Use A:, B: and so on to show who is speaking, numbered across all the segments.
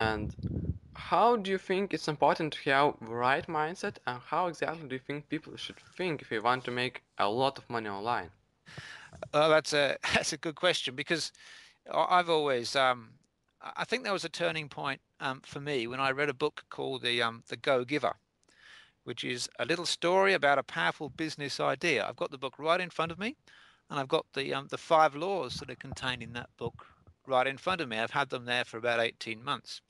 A: And how do you think it's important to have the right mindset, and how exactly do you think people should think if they want to make a lot of money online?
B: That's a that's a good question because I've always I think there was a turning point for me when I read a book called the Go Giver, which is a little story about a powerful business idea. I've got the book right in front of me, and I've got the 5 laws that are contained in that book right in front of me. I've had them there for about 18 months.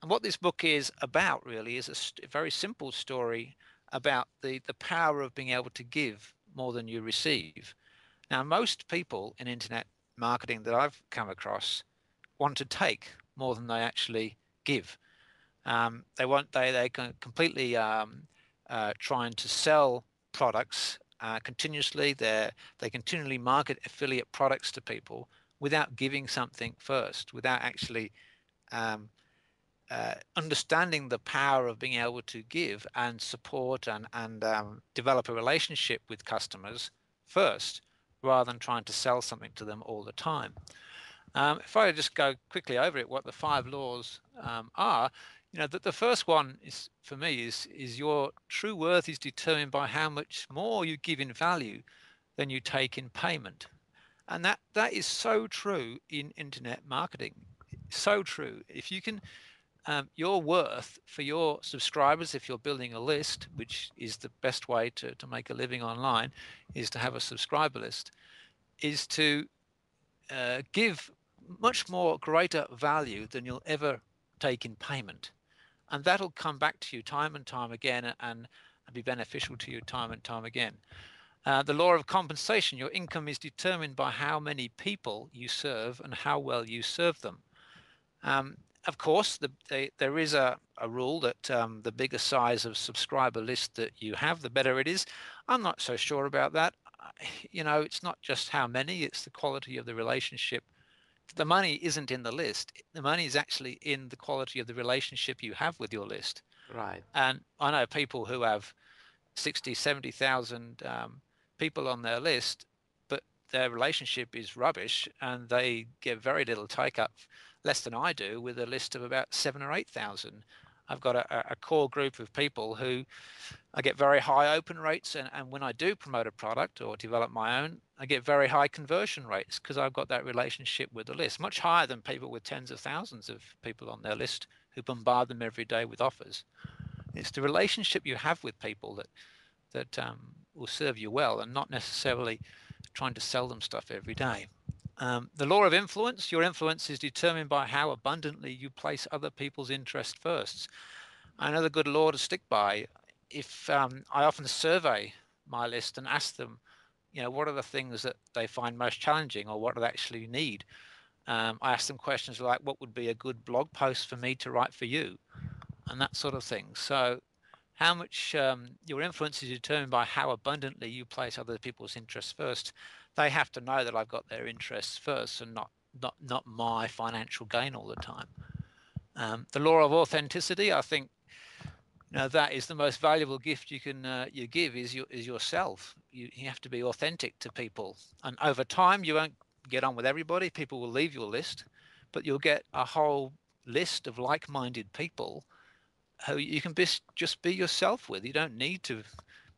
B: And what this book is about really is a very simple story about the power of being able to give more than you receive. Now, most people in internet marketing that I've come across want to take more than they actually give. They completely trying to sell products continuously. They continually market affiliate products to people without giving something first, without actually um, understanding the power of being able to give and support and develop a relationship with customers first, rather than trying to sell something to them all the time. If I just go quickly over it, what the 5 laws are, that the first one is for me is your true worth is determined by how much more you give in value than you take in payment, and that is so true in internet marketing. So true. If you can your worth for your subscribers, if you're building a list, which is the best way to make a living online, is to have a subscriber list, is to give much more greater value than you'll ever take in payment. And that'll come back to you time and time again and be beneficial to you time and time again. The law of compensation, your income is determined by how many people you serve and how well you serve them. Of course, there is a rule that the bigger size of subscriber list that you have, the better it is. I'm not so sure about that. It's not just how many, it's the quality of the relationship. The money isn't in the list. The money is actually in the quality of the relationship you have with your list.
A: Right.
B: And I know people who have 60, 70,000 people on their list, but their relationship is rubbish and they get very little take up, less than I do, with a list of about 7 or 8,000. I've got a core group of people who I get very high open rates, and when I do promote a product or develop my own, I get very high conversion rates because I've got that relationship with the list, much higher than people with tens of thousands of people on their list who bombard them every day with offers. It's the relationship you have with people that will serve you well, and not necessarily trying to sell them stuff every day. The law of influence, your influence is determined by how abundantly you place other people's interest first. Another good law to stick by. If I often survey my list and ask them, what are the things that they find most challenging or what do they actually need? I ask them questions like, what would be a good blog post for me to write for you? And that sort of thing. So how much your influence is determined by how abundantly you place other people's interests first. They have to know that I've got their interests first and not my financial gain all the time. The law of authenticity, I think, that is the most valuable gift you give is yourself. You have to be authentic to people, and over time you won't get on with everybody. People will leave your list, but you'll get a whole list of like-minded people who you can just be yourself with. You don't need to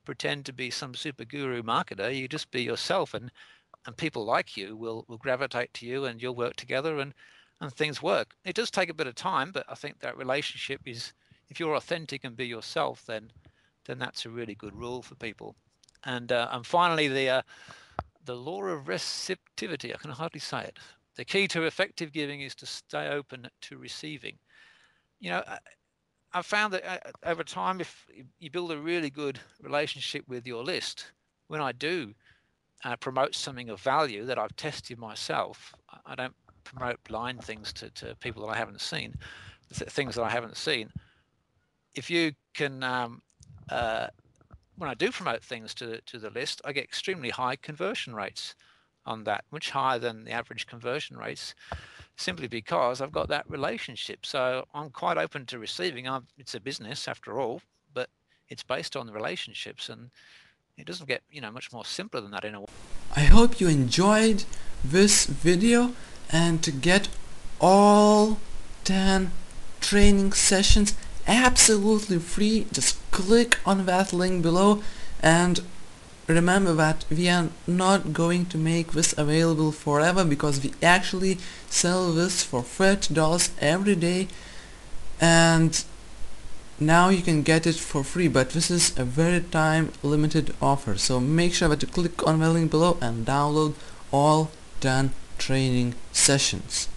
B: pretend to be some super guru marketer. You just be yourself, and people like you will gravitate to you, and you'll work together, and things work. It does take a bit of time, but I think that relationship is, if you're authentic and be yourself, then that's a really good rule for people. And finally, the law of receptivity. I can hardly say it. The key to effective giving is to stay open to receiving. You know, I've found that over time, if you build a really good relationship with your list, when I do promote something of value that I've tested myself, I don't promote blind things to people that I haven't seen, things that I haven't seen. If you can, when I do promote things to the list, I get extremely high conversion rates on that, much higher than the average conversion rates, simply because I've got that relationship. So I'm quite open to receiving. It's a business after all, but it's based on the relationships, and it doesn't get much more simpler than that in a way.
A: I hope you enjoyed this video, and to get all 10
C: training sessions absolutely free. Just click on that link below, and remember that we are not going to make this available forever, because we actually sell this for $30 every day, and now you can get it for free, but this is a very time limited offer. So make sure that you click on the link below and download all 10 training sessions.